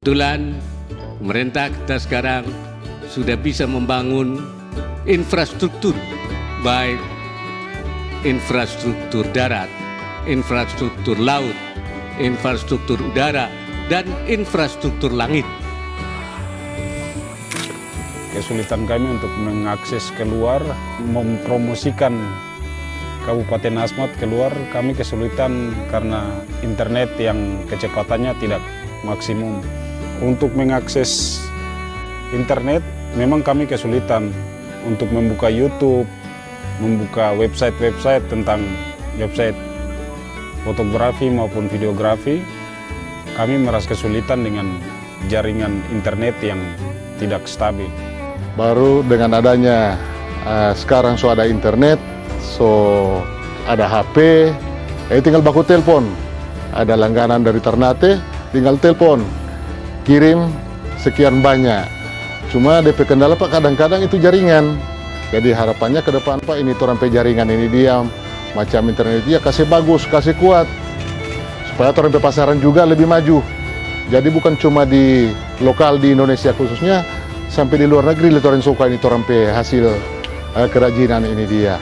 Kebetulan pemerintah kita sekarang sudah bisa membangun infrastruktur, baik infrastruktur darat, infrastruktur laut, infrastruktur udara, dan infrastruktur langit. Kesulitan kami untuk mengakses keluar, mempromosikan Kabupaten Asmat keluar, kami kesulitan karena internet yang kecepatannya tidak maksimum. Untuk mengakses internet, memang kami kesulitan untuk membuka YouTube, membuka website-website tentang website fotografi maupun videografi. Kami merasa kesulitan dengan jaringan internet yang tidak stabil. Baru dengan adanya sekarang ada internet, ada HP, tinggal baku telepon. Ada langganan dari Ternate, tinggal telepon, kirim sekian banyak. Cuma DP kendala Pak, kadang-kadang itu jaringan. Jadi harapannya ke depan Pak, ini sampai jaringan ini diam, macam internet dia kasih bagus, kasih kuat, supaya orang pasaran juga lebih maju. Jadi bukan cuma di lokal di Indonesia khususnya, sampai di luar negeri orang suka ini orang hasil kerajinan ini dia.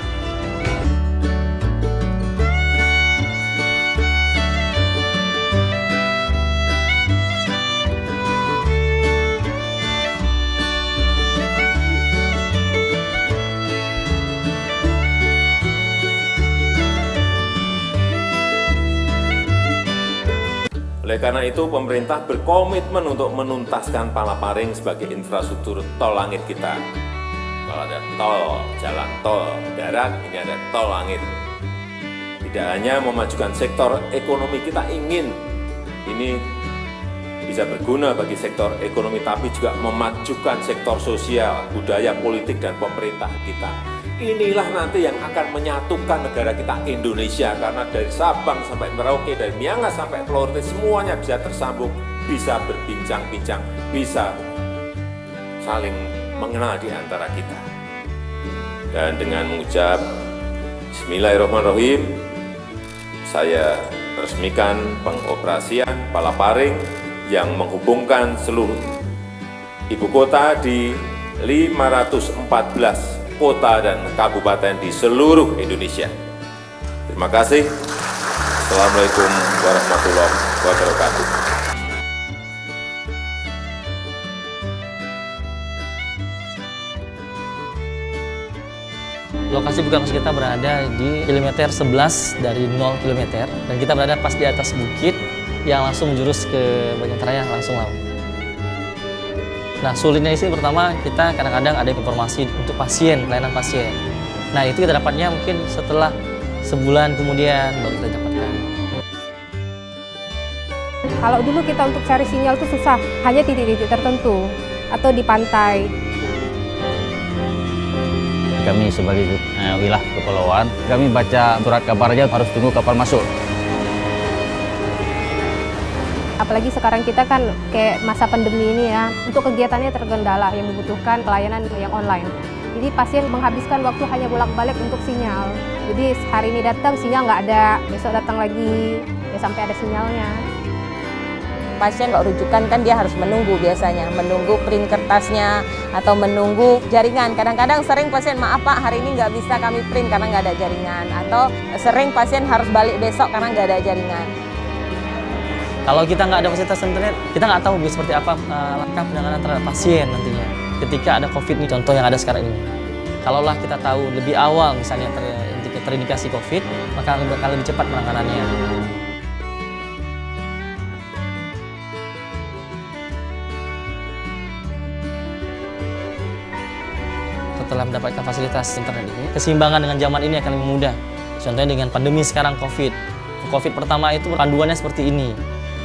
Oleh karena itu, pemerintah berkomitmen untuk menuntaskan Palaparing sebagai infrastruktur tol langit kita. Kalau ada tol, jalan tol darat, ini ada tol langit. Tidak hanya memajukan sektor ekonomi, kita ingin ini bisa berguna bagi sektor ekonomi, tapi juga memajukan sektor sosial, budaya, politik, dan pemerintah kita. Inilah nanti yang akan menyatukan negara kita Indonesia, karena dari Sabang sampai Merauke, dari Miangas sampai Pulau Rote, semuanya bisa tersambung, bisa berbincang-bincang, bisa saling mengenal di antara kita. Dan dengan mengucap Bismillahirrahmanirrahim, saya resmikan pengoperasian Palaparing yang menghubungkan seluruh ibu kota di 514 kota dan kabupaten di seluruh Indonesia. Terima kasih. Assalamualaikum warahmatullahi wabarakatuh. Lokasi Puskesmas kita berada di kilometer 11 dari 0 km, dan kita berada pas di atas bukit yang langsung menjurus ke Banyak Raya, langsung laut. Nah, sulitnya sih pertama kita kadang-kadang ada informasi untuk pasien, pelayanan pasien. Nah, itu kita dapatnya mungkin setelah sebulan kemudian baru kita dapatkan. Kalau dulu kita untuk cari sinyal itu susah, hanya titik-titik tertentu atau di pantai. Kami sebagai wilayah kepulauan, kami baca surat kabar aja harus tunggu kapal masuk. Apalagi sekarang kita kan kayak masa pandemi ini ya, untuk kegiatannya terkendala yang membutuhkan pelayanan yang online. Jadi pasien menghabiskan waktu hanya bolak-balik untuk sinyal. Jadi hari ini datang sinyal nggak ada, besok datang lagi ya sampai ada sinyalnya. Pasien kalau rujukan kan dia harus menunggu biasanya, menunggu print kertasnya atau menunggu jaringan. Kadang-kadang sering pasien, maaf Pak, hari ini nggak bisa kami print karena nggak ada jaringan. Atau sering pasien harus balik besok karena nggak ada jaringan. Kalau kita nggak ada fasilitas internet, kita nggak tahu seperti apa langkah penanganan terhadap pasien nantinya. Ketika ada COVID ini, contoh yang ada sekarang ini. Kalaulah kita tahu lebih awal misalnya terindikasi COVID, maka akan lebih cepat penanganannya. Setelah mendapatkan fasilitas internet ini, keseimbangan dengan zaman ini akan lebih mudah. Contohnya dengan pandemi sekarang COVID. COVID pertama itu panduannya seperti ini.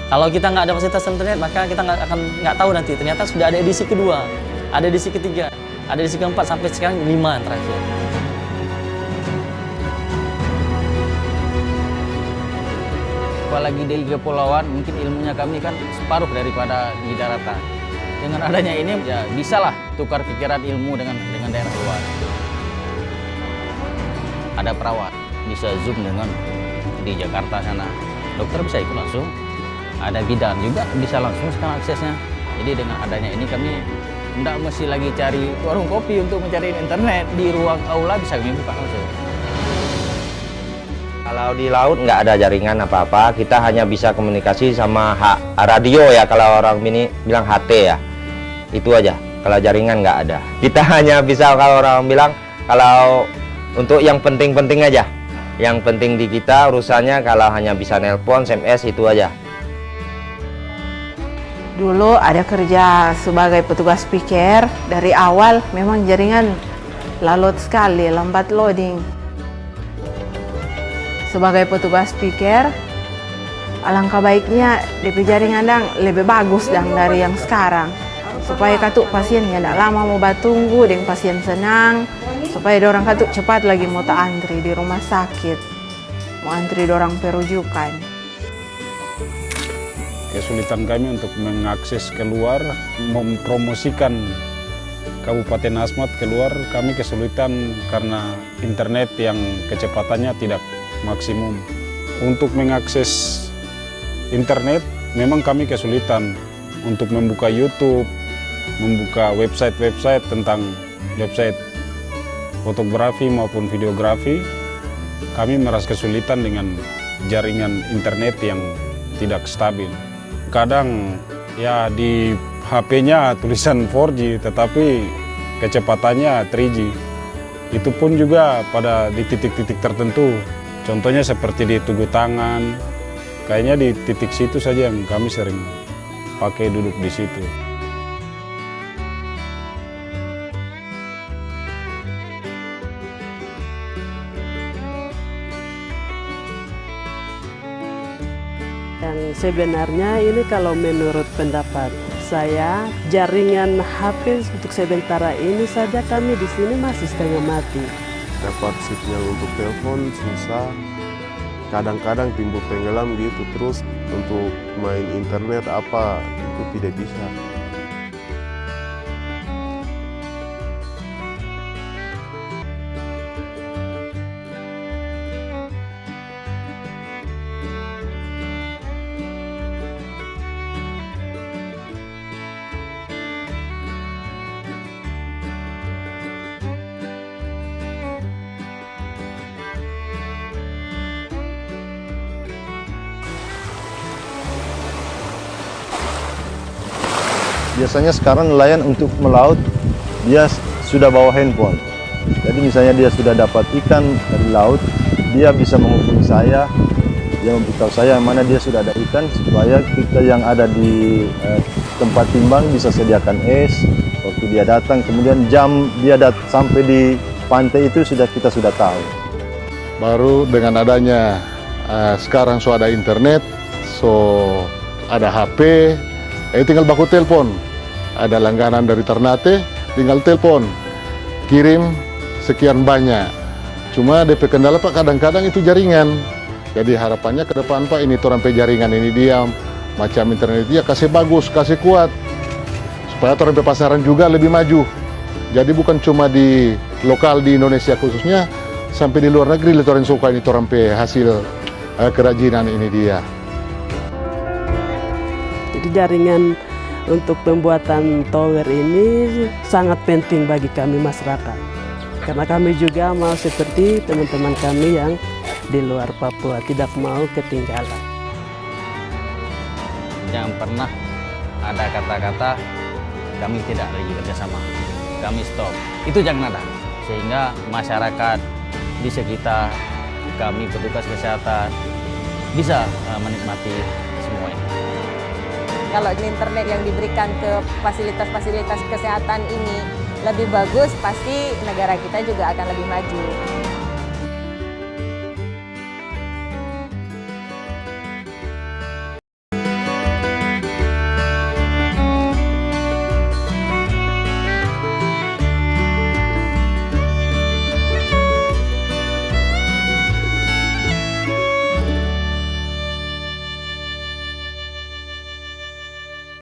Kalau kita nggak ada fasilitas internet, maka kita nggak tahu nanti. Ternyata sudah ada edisi kedua, ada edisi ketiga, ada edisi keempat, sampai sekarang 5 terakhir. Apalagi di kepulauan, mungkin ilmunya kami kan separuh daripada di daratan. Dengan adanya ini, ya bisalah tukar pikiran ilmu dengan daerah luar. Ada perawat, bisa zoom dengan di Jakarta sana. Dokter bisa ikut langsung. ada bidan juga bisa langsung sekarang aksesnya. Jadi dengan adanya ini kami tidak mesti lagi cari warung kopi untuk mencari internet, di ruang aula bisa kami buka langsung. Kalau di laut nggak ada jaringan apa-apa, kita hanya bisa komunikasi sama radio ya, kalau orang ini bilang HT ya, itu aja. Kalau jaringan nggak ada, kita hanya bisa, kalau orang bilang, kalau untuk yang penting-penting aja. Yang penting di kita urusannya kalau hanya bisa nelpon, SMS itu aja. Dulu ada kerja sebagai petugas piker, dari awal memang jaringan lalot sekali, lambat loading. Sebagai petugas piker, alangkah baiknya DP jaringan dang lebih bagus dang dari yang sekarang. Supaya katuk pasiennya tidak lama mau batunggu, dengan pasien senang, supaya dorang katuk cepat lagi mau tak antri di rumah sakit, mau antri dorang perujukan. Kesulitan kami untuk mengakses keluar, mempromosikan Kabupaten Asmat keluar, kami kesulitan karena internet yang kecepatannya tidak maksimum. Untuk mengakses internet memang kami kesulitan untuk membuka YouTube, membuka website-website tentang website fotografi maupun videografi. Kami merasa kesulitan dengan jaringan internet yang tidak stabil. Kadang ya di HP-nya tulisan 4G tetapi kecepatannya 3G. Itu pun juga pada di titik-titik tertentu. Contohnya seperti di Tugu Tangan, kayaknya di titik situ saja yang kami sering pakai duduk di situ. Dan sebenarnya ini kalau menurut pendapat saya, jaringan HP untuk sementara ini saja kami di sini masih setengah mati. Dapat sinyal untuk telepon susah, kadang-kadang timbul tenggelam gitu, terus untuk main internet apa itu tidak bisa. Biasanya sekarang nelayan untuk melaut, dia sudah bawa handphone. Jadi misalnya dia sudah dapat ikan dari laut, dia bisa menghubungi saya, dia memberitahu saya mana dia sudah ada ikan, supaya kita yang ada di tempat timbang bisa sediakan es, waktu dia datang, kemudian jam dia sampai di pantai itu kita sudah tahu. Baru dengan adanya sekarang ada internet, ada HP, tinggal baku telepon. Ada langganan dari Ternate, tinggal telepon, kirim sekian banyak. Cuma DP kendala Pak, kadang-kadang itu jaringan. Jadi harapannya ke depan Pak, ini sampai jaringan ini diam, macam internet dia kasih bagus, kasih kuat, supaya sampai pasaran juga lebih maju. Jadi bukan cuma di lokal di Indonesia khususnya, sampai di luar negeri orang suka ini sampai hasil kerajinan ini dia. Jadi jaringan untuk pembuatan tower ini sangat penting bagi kami masyarakat. Karena kami juga mau seperti teman-teman kami yang di luar Papua, tidak mau ketinggalan. Jangan pernah ada kata-kata kami tidak lagi kerjasama, kami stop. Itu jangan ada. Sehingga masyarakat di sekitar kami, petugas kesehatan, bisa menikmati semuanya. Kalau internet yang diberikan ke fasilitas-fasilitas kesehatan ini lebih bagus, pasti negara kita juga akan lebih maju.